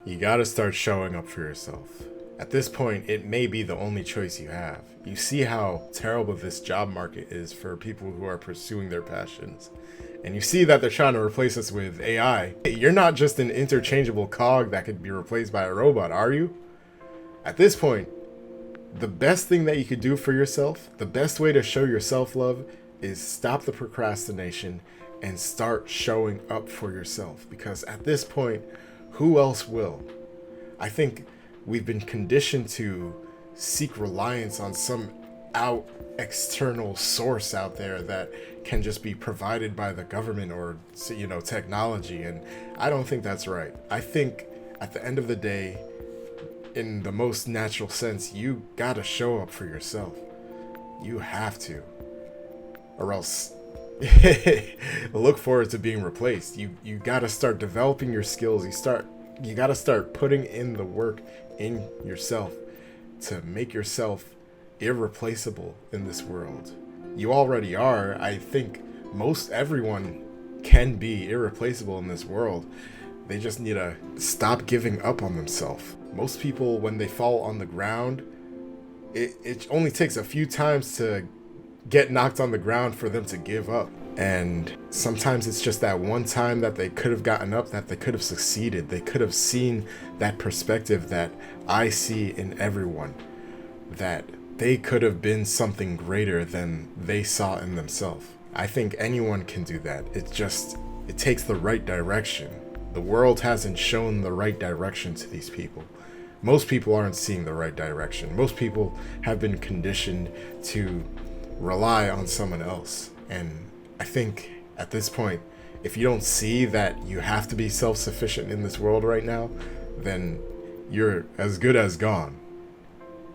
You gotta start showing up for yourself. At this point, it may be the only choice you have. You see how terrible this job market is for people who are pursuing their passions. And you see that they're trying to replace us with AI. You're not just an interchangeable cog that could be replaced by a robot, are you? At this point, the best thing that you could do for yourself, the best way to show your self-love is stop the procrastination and start showing up for yourself. Because at this point, who else will? I think we've been conditioned to seek reliance on some external source out there that can just be provided by the government or technology, and I don't think that's right. I think at the end of the day, in the most natural sense, you gotta show up for yourself. You have to, or else look forward to being replaced. You gotta start developing your skills. You gotta start putting in the work in yourself to make yourself irreplaceable in this world. You already are. I think most everyone can be irreplaceable in this world. They just need to stop giving up on themselves. Most people, when they fall on the ground, it only takes a few times to get knocked on the ground for them to give up. And sometimes it's just that one time that they could have gotten up, that they could have succeeded. They could have seen that perspective that I see in everyone, that they could have been something greater than they saw in themselves. I think anyone can do that. It takes the right direction. The world hasn't shown the right direction to these people. Most people aren't seeing the right direction. Most people have been conditioned to rely on someone else. And I think at this point, if you don't see that you have to be self-sufficient in this world right now, then you're as good as gone.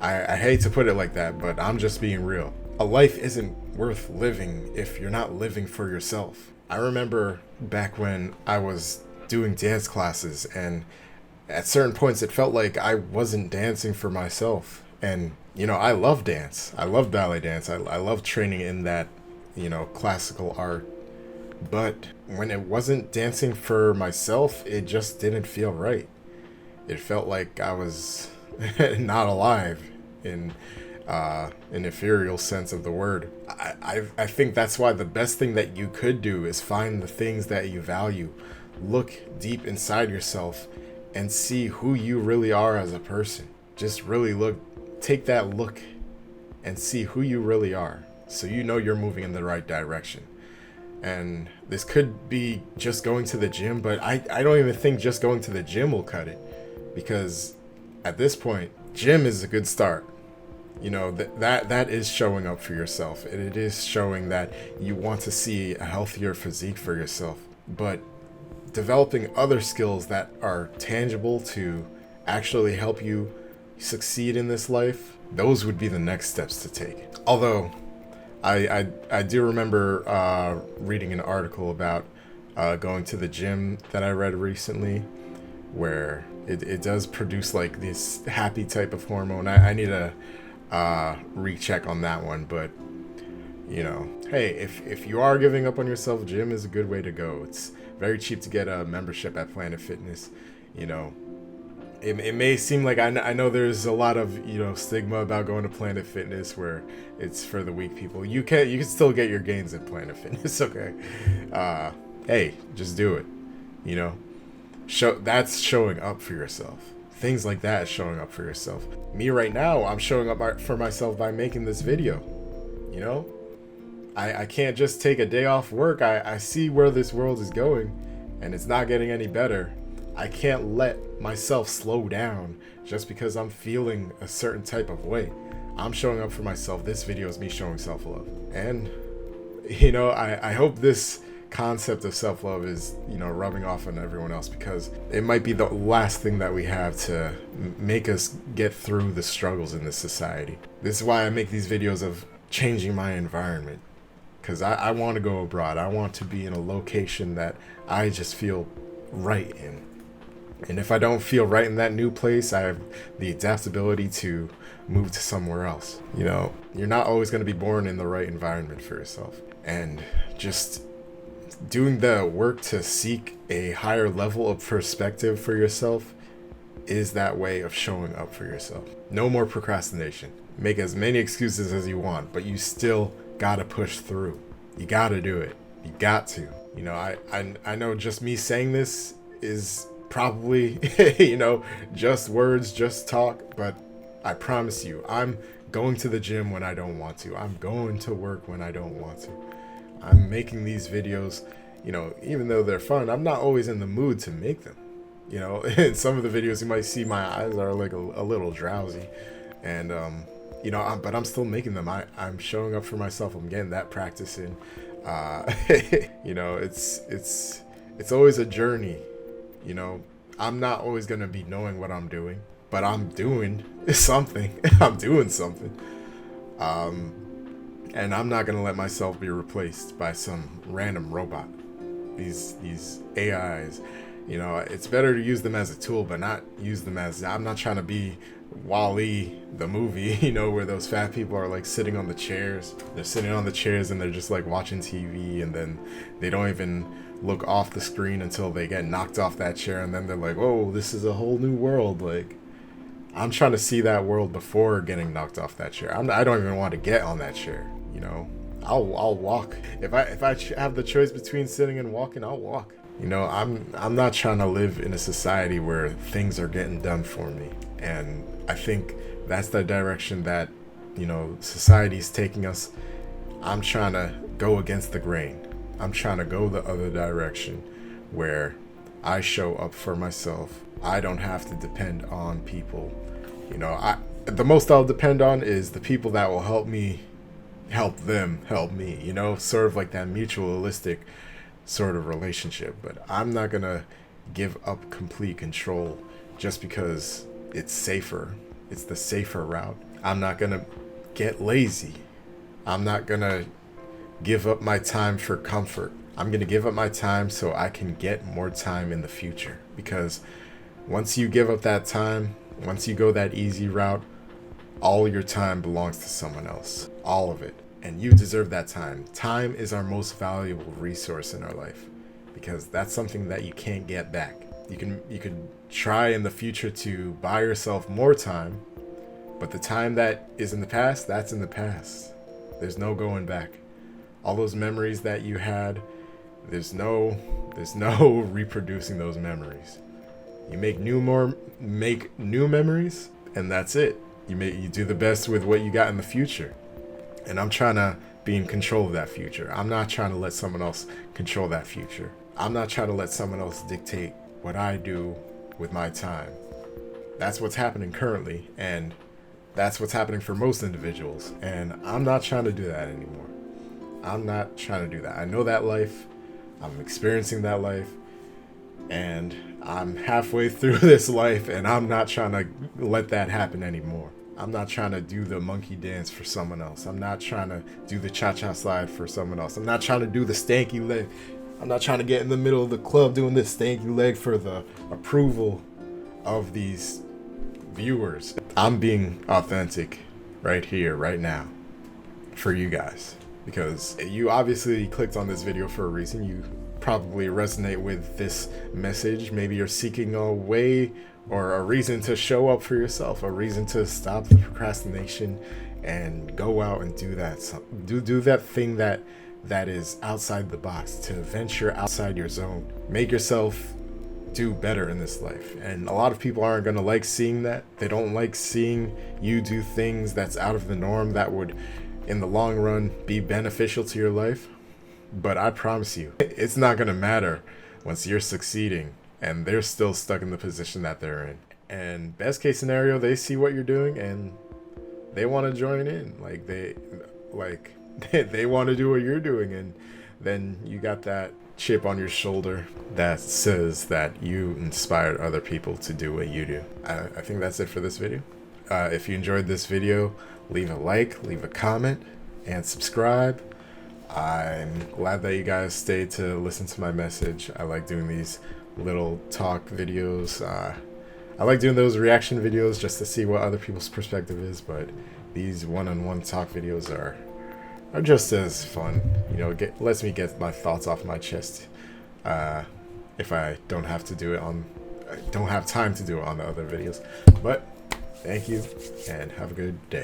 I hate to put it like that, but I'm just being real. A life isn't worth living if you're not living for yourself. I remember back when I was doing dance classes, and at certain points it felt like I wasn't dancing for myself. And I love dance. I love ballet dance. I love training in that classical art. But when it wasn't dancing for myself, it just didn't feel right. It felt like I was not alive in an ethereal sense of the word. I think that's why the best thing that you could do is find the things that you value. Look deep inside yourself and see who you really are as a person. Just really take that look and see who you really are, so you're moving in the right direction. And this could be just going to the gym, but I don't even think just going to the gym will cut it, because at this point, gym is a good start. That is showing up for yourself. It is showing that you want to see a healthier physique for yourself. But developing other skills that are tangible to actually help you succeed in this life, those would be the next steps to take. Although I do remember reading an article about going to the gym that I read recently, where it does produce like this happy type of hormone. I need to recheck on that one, but hey, if you are giving up on yourself, gym is a good way to go. It's very cheap to get a membership at Planet Fitness. It may seem like I know there's a lot of stigma about going to Planet Fitness, where it's for the weak people. You can still get your gains at Planet Fitness. Okay, hey, just do it. That's showing up for yourself. Things like that is showing up for yourself. Me right now, I'm showing up for myself by making this video. I can't just take a day off work. I see where this world is going, and it's not getting any better. I can't let myself slow down just because I'm feeling a certain type of way. I'm showing up for myself. This video is me showing self-love. And, I hope this concept of self-love is, rubbing off on everyone else, because it might be the last thing that we have to make us get through the struggles in this society. This is why I make these videos of changing my environment, because I want to go abroad. I want to be in a location that I just feel right in. And if I don't feel right in that new place, I have the adaptability to move to somewhere else. You're not always going to be born in the right environment for yourself. And just doing the work to seek a higher level of perspective for yourself is that way of showing up for yourself. No more procrastination. Make as many excuses as you want, but you still gotta push through. You gotta do it. You got to. You know, I know just me saying this is probably, just words, just talk, but I promise you, I'm going to the gym when I don't want to. I'm going to work when I don't want to. I'm making these videos, even though they're fun, I'm not always in the mood to make them. In some of the videos you might see my eyes are like a little drowsy, and but I'm still making them. I'm showing up for myself. I'm getting that practice in. It's always a journey. I'm not always gonna be knowing what I'm doing, but I'm doing something. I'm doing something. And I'm not gonna let myself be replaced by some random robot. These AIs. It's better to use them as a tool, but not use them as. I'm not trying to be Wall-E, the movie, where those fat people are like sitting on the chairs. They're sitting on the chairs and they're just like watching TV, and then they don't even look off the screen until they get knocked off that chair, and then they're like, "Oh, this is a whole new world." Like, I'm trying to see that world before getting knocked off that chair. I don't even want to get on that chair. I'll walk. If I have the choice between sitting and walking, I'll walk. I'm not trying to live in a society where things are getting done for me. And I think that's the direction that, society's taking us. I'm trying to go against the grain. I'm trying to go the other direction where I show up for myself. I don't have to depend on people. The most I'll depend on is the people that will help me help them help me, sort of like that mutualistic sort of relationship. But I'm not gonna give up complete control just because it's safer. It's the safer route. I'm not gonna get lazy. I'm not gonna give up my time for comfort. I'm gonna give up my time so I can get more time in the future. Because once you give up that time, once you go that easy route, all your time belongs to someone else. All of it. And you deserve that time. Time is our most valuable resource in our life, because that's something that you can't get back. You can try in the future to buy yourself more time, but the time that is in the past, that's in the past. There's no going back. All those memories that you had, there's no reproducing those memories. You make new memories, and that's it. You do the best with what you got in the future. And I'm trying to be in control of that future. I'm not trying to let someone else control that future. I'm not trying to let someone else dictate what I do with my time. That's what's happening currently, and that's what's happening for most individuals. And I'm not trying to do that anymore. I'm not trying to do that. I know that life. I'm experiencing that life. And I'm halfway through this life, and I'm not trying to let that happen anymore. I'm not trying to do the monkey dance for someone else. I'm not trying to do the cha-cha slide for someone else. I'm not trying to do the stanky leg. I'm not trying to get in the middle of the club doing this stanky leg for the approval of these viewers. I'm being authentic right here, right now, for you guys. Because you obviously clicked on this video for a reason. You probably resonate with this message. Maybe you're seeking a way or a reason to show up for yourself, a reason to stop the procrastination and go out and do that. Do that thing that is outside the box, to venture outside your zone. Make yourself do better in this life. And a lot of people aren't going to like seeing that. They don't like seeing you do things that's out of the norm that would, in the long run, be beneficial to your life. But I promise you, it's not going to matter once you're succeeding and they're still stuck in the position that they're in. And best case scenario, they see what you're doing and they want to join in. They want to do what you're doing, and then you got that chip on your shoulder that says that you inspired other people to do what you do. I think that's it for this video. If you enjoyed this video, leave a like, leave a comment, and subscribe. I'm glad that you guys stayed to listen to my message. I like doing these little talk videos. I like doing those reaction videos just to see what other people's perspective is, but these one-on-one talk videos are just as fun. Lets me get my thoughts off my chest if I don't have to do it on I don't have time to do it on the other videos. But thank you and have a good day.